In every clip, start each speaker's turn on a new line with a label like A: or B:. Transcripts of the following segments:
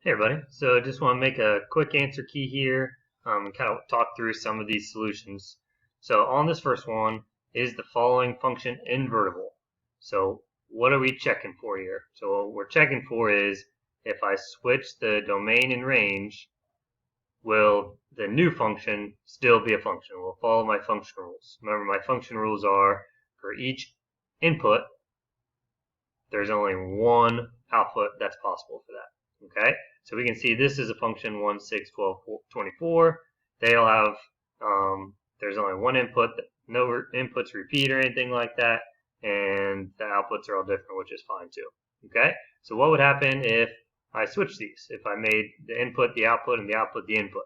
A: Hey everybody, so just want to make a quick answer key here, kind of talk through some of these solutions. So on this first one, is the following function invertible? So what are we checking for here? So what we're checking for is if I switch the domain and range, will the new function still be a function? Will follow my function rules. Remember, my function rules are for each input, there's only one output that's possible for that. Okay, so we can see this is a function 1, 6, 12, 24. They'll have, there's only one input, no inputs repeat or anything like that, and the outputs are all different, which is fine too. Okay, so what would happen if I switch these? If I made the input the output and the output the input?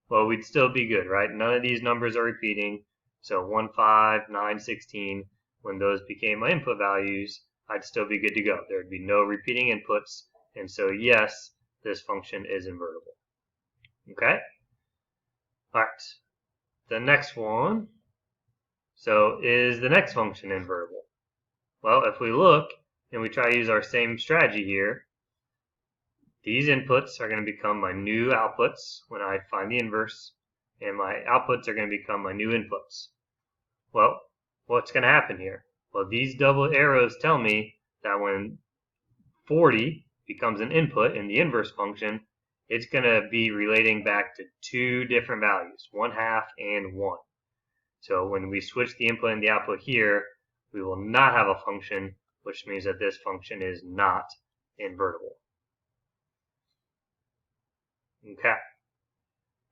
A: Well, we'd still be good, right? None of these numbers are repeating. So 1, 5, 9, 16, when those became my input values, I'd still be good to go. There would be no repeating inputs, and so yes, this function is invertible. Okay? Alright, the next one. So is the next function invertible? Well, if we look and we try to use our same strategy here, these inputs are going to become my new outputs when I find the inverse, and my outputs are going to become my new inputs. Well, what's going to happen here? Well, these double arrows tell me that when 40 becomes an input in the inverse function, it's going to be relating back to two different values, 1/2 and 1. So when we switch the input and the output here, we will not have a function, which means that this function is not invertible. Okay.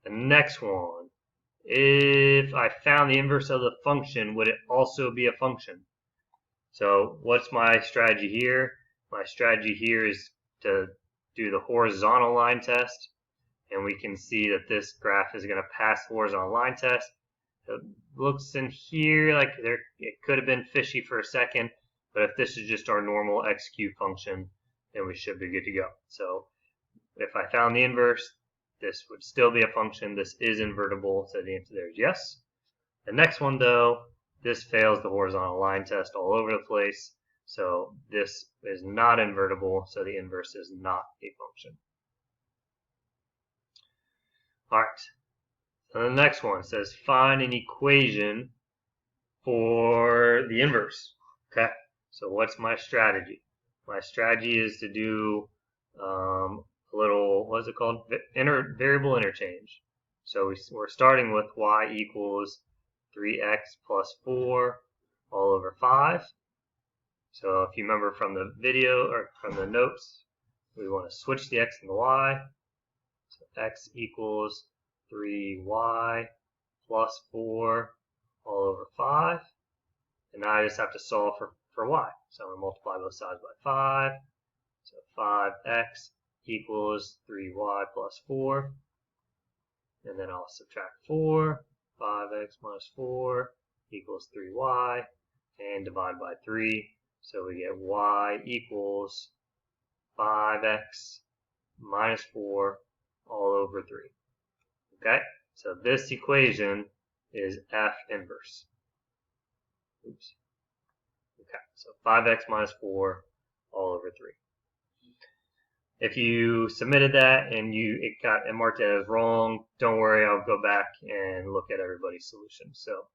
A: The next one. If I found the inverse of the function, would it also be a function? So what's my strategy here? My strategy here is to do the horizontal line test, and we can see that this graph is going to pass the horizontal line test. It looks in here like it could have been fishy for a second, but if this is just our normal execute function, then we should be good to go. So if I found the inverse, this would still be a function. This is invertible, so the answer there is yes. The next one, though, this fails the horizontal line test all over the place, so this is not invertible, so the inverse is not a function. All right, so the next one says find an equation for the inverse. Okay, so what's my strategy? My strategy is to do a little, what's it called? Variable interchange. So we're starting with y equals 3x plus 4 all over 5. So if you remember from the video or from the notes, we want to switch the x and the y. So x equals 3y plus 4 all over 5. And now I just have to solve for y. So I'm going to multiply both sides by 5. So 5x equals 3y plus 4. And then I'll subtract 4. 5x minus 4 equals 3y. And divide by 3. So we get y equals 5x minus 4 all over 3. Okay? So this equation is F inverse. Oops. Okay, so 5x minus 4 all over 3. If you submitted that and it got marked as wrong, don't worry, I'll go back and look at everybody's solution. So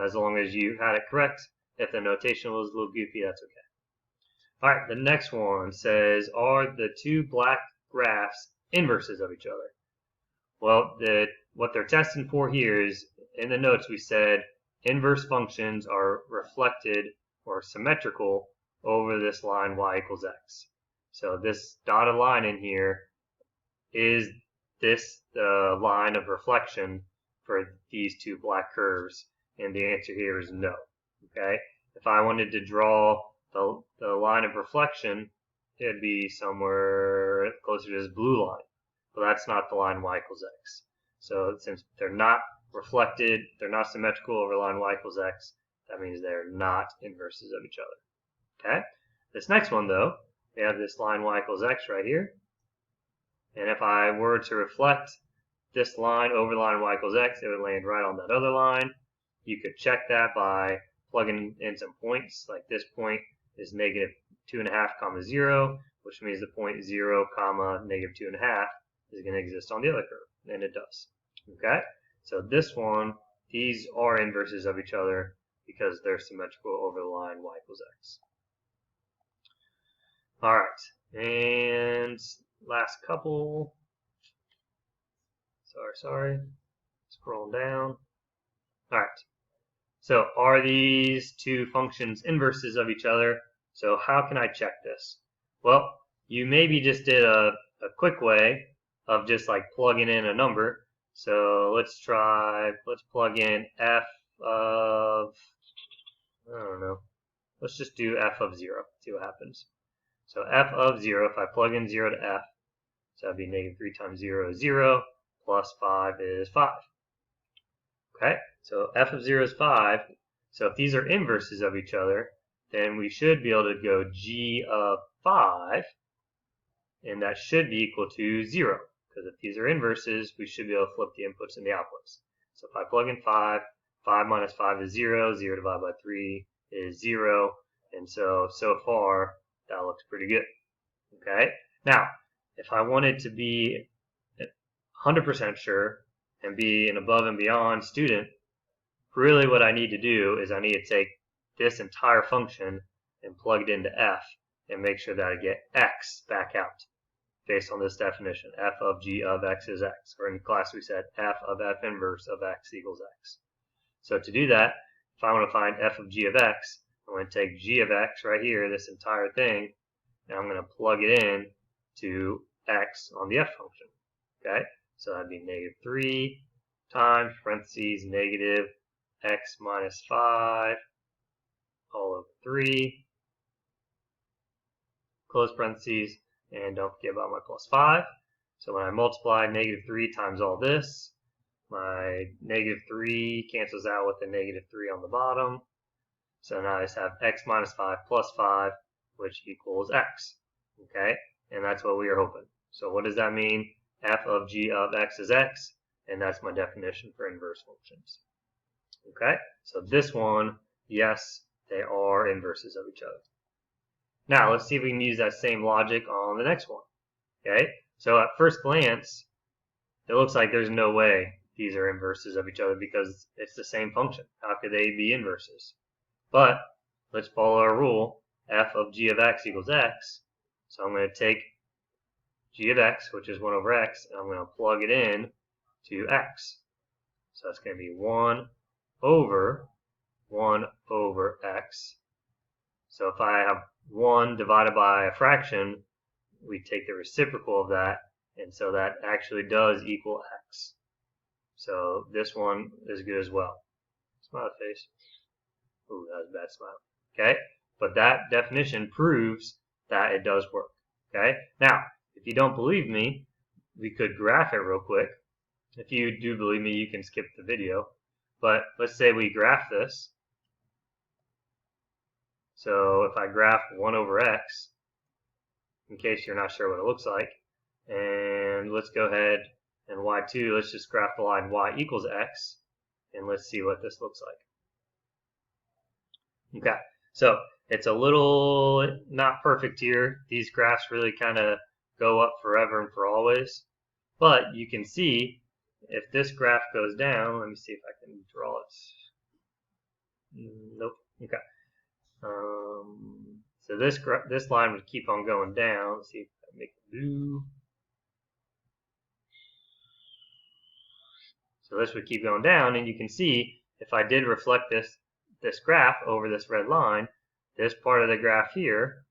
A: as long as you had it correct, if the notation was a little goofy, that's okay. All right, the next one says, are the two black graphs inverses of each other? Well, what they're testing for here is, in the notes we said, inverse functions are reflected or symmetrical over this line y equals x. So this dotted line in here, is this the line of reflection for these two black curves? And the answer here is no. Okay, if I wanted to draw the line of reflection, it'd be somewhere closer to this blue line. But that's not the line y equals x. So since they're not reflected, they're not symmetrical over line y equals x, that means they're not inverses of each other. Okay? This next one, though, we have this line y equals x right here. And if I were to reflect this line over the line y equals x, it would land right on that other line. You could check that by plugging in some points, like this point is negative 2.5, 0, which means the point 0, comma, negative 2.5 is going to exist on the other curve, and it does. Okay, so this one, these are inverses of each other because they're symmetrical over the line y equals x. Alright, and last couple. Sorry. Scroll down. Alright, so are these two functions inverses of each other? So how can I check this? Well, you maybe just did a quick way of just like plugging in a number. So let's plug in f of, I don't know, let's just do f of 0, see what happens. So f of 0, if I plug in 0 to f, so that'd be negative 3 times 0 is 0, plus 5 is 5. Okay, so f of 0 is 5. So if these are inverses of each other, then we should be able to go g of 5, and that should be equal to 0. Because if these are inverses, we should be able to flip the inputs and the outputs. So if I plug in 5, 5 minus 5 is 0, 0 divided by 3 is 0, and so far, that looks pretty good. Okay, now, if I wanted to be 100% sure and be an above and beyond student, really what I need to do is I need to take this entire function and plug it into f and make sure that I get x back out based on this definition. F of g of x is x. Or in class we said f of f inverse of x equals x. So to do that, if I want to find f of g of x, I'm going to take g of x right here, this entire thing, and I'm going to plug it in to x on the f function. Okay, so that'd be negative 3 times parentheses negative x minus 5 all over 3, close parentheses, and don't forget about my plus 5. So when I multiply negative 3 times all this, my negative 3 cancels out with the negative 3 on the bottom. So now I just have x minus 5 plus 5, which equals x. Okay, and that's what we are hoping. So what does that mean? F of g of x is x, and that's my definition for inverse functions. Okay, so this one, yes, they are inverses of each other. Now let's see if we can use that same logic on the next one. Okay, so at first glance, it looks like there's no way these are inverses of each other because it's the same function. How could they be inverses? But let's follow our rule. F of g of x equals x. So I'm going to take g of x, which is 1 over x, and I'm going to plug it in to x. So that's going to be 1 over x. So if I have 1 divided by a fraction, we take the reciprocal of that, and so that actually does equal x. So this one is good as well. Smile face. Ooh, that was a bad smile. Okay, but that definition proves that it does work. Okay, now if you don't believe me, we could graph it real quick. If you do believe me, you can skip the video. But let's say we graph this. So if I graph 1 over x, in case you're not sure what it looks like, and let's go ahead and y2, let's just graph the line y equals x, and let's see what this looks like. Okay, so it's a little not perfect here. These graphs really kind of go up forever and for always. But you can see if this graph goes down, let me see if I can draw it. Nope. Okay. So this line would keep on going down. Let's see if I make it blue. So this would keep going down, and you can see if I did reflect this graph over this red line, this part of the graph here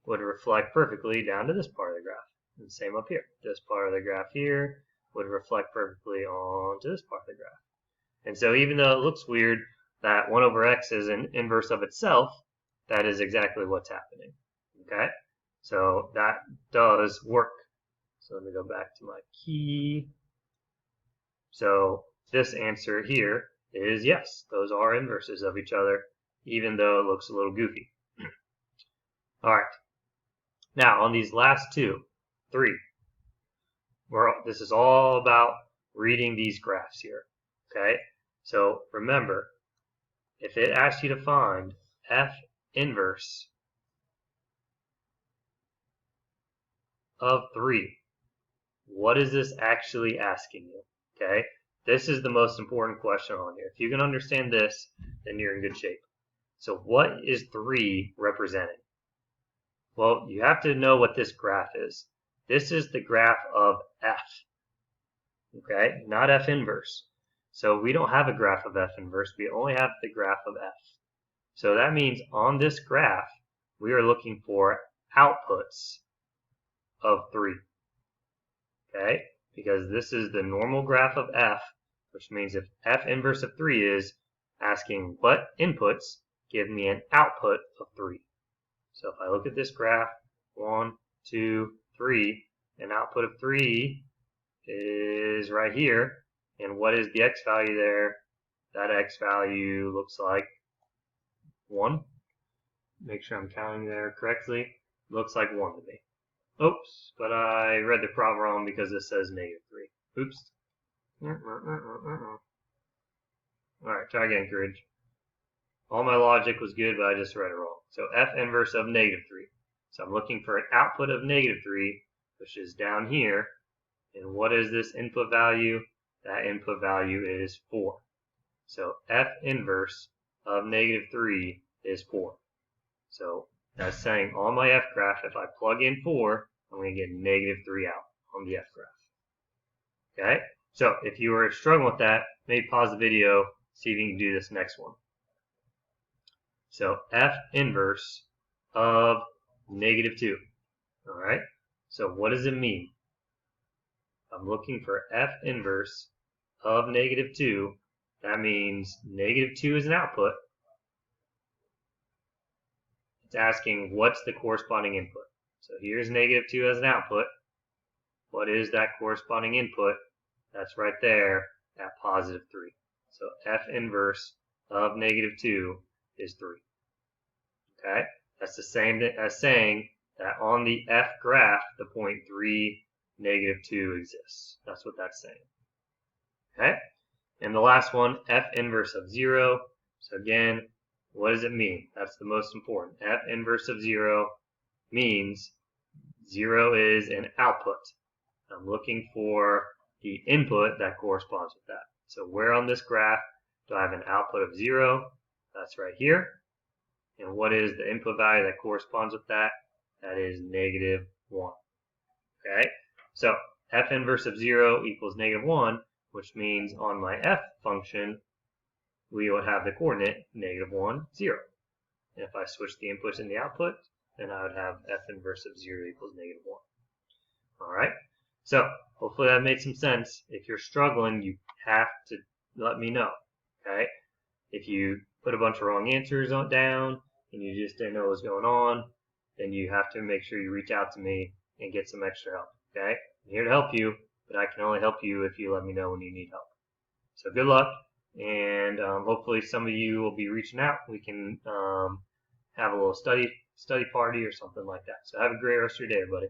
A: would reflect perfectly down to this part of the graph. And same up here. This part of the graph here would reflect perfectly onto this part of the graph. And so even though it looks weird that 1 over x is an inverse of itself, that is exactly what's happening. Okay? So that does work. So let me go back to my key. So this answer here is yes, those are inverses of each other, even though it looks a little goofy. Alright. Now, on these last three, this is all about reading these graphs here. Okay? So remember, if it asks you to find f inverse of 3. What is this actually asking you? Okay, this is the most important question on here. If you can understand this, then you're in good shape. So what is 3 representing? Well, you have to know what this graph is. This is the graph of f, okay, not f inverse. So we don't have a graph of f inverse, we only have the graph of f. So that means on this graph, we are looking for outputs of 3, okay, because this is the normal graph of f, which means if f inverse of 3 is asking what inputs give me an output of 3. So if I look at this graph, 1, 2, 3, an output of 3 is right here. And what is the x value there? That x value looks like 1. Make sure I'm counting there correctly. Looks like 1 to me. Oops, but I read the prop wrong because it says -3. Oops. Alright, try again, Courage. All my logic was good, but I just read it wrong. So f inverse of -3. So I'm looking for an output of -3, which is down here. And what is this input value? That input value is 4. So f inverse of -3 is 4. So that's saying on my f graph, if I plug in 4, I'm going to get -3 out on the f graph. Okay? So if you are struggling with that, maybe pause the video, see if you can do this next one. So f inverse of -2. Alright? So what does it mean? I'm looking for f inverse of -2. That means -2 is an output. It's asking what's the corresponding input. So here's -2 as an output. What is that corresponding input? That's right there at +3. So f inverse of -2 is 3. Okay? That's the same as saying that on the f graph, the point 3, -2 exists. That's what that's saying. Okay? And the last one, f inverse of 0. So again, what does it mean? That's the most important. F inverse of 0 means 0 is an output. I'm looking for the input that corresponds with that. So where on this graph do I have an output of 0? That's right here. And what is the input value that corresponds with that? That is -1. Okay? So f inverse of 0 equals -1, which means on my f function, we would have the coordinate -1, 0. And if I switch the inputs and the output, then I would have f inverse of 0 equals -1. Alright? So hopefully that made some sense. If you're struggling, you have to let me know. Okay? If you put a bunch of wrong answers down and you just didn't know what was going on, then you have to make sure you reach out to me and get some extra help. Okay? I'm here to help you, but I can only help you if you let me know when you need help. So good luck, and hopefully some of you will be reaching out. We can have a little study party or something like that. So have a great rest of your day, everybody.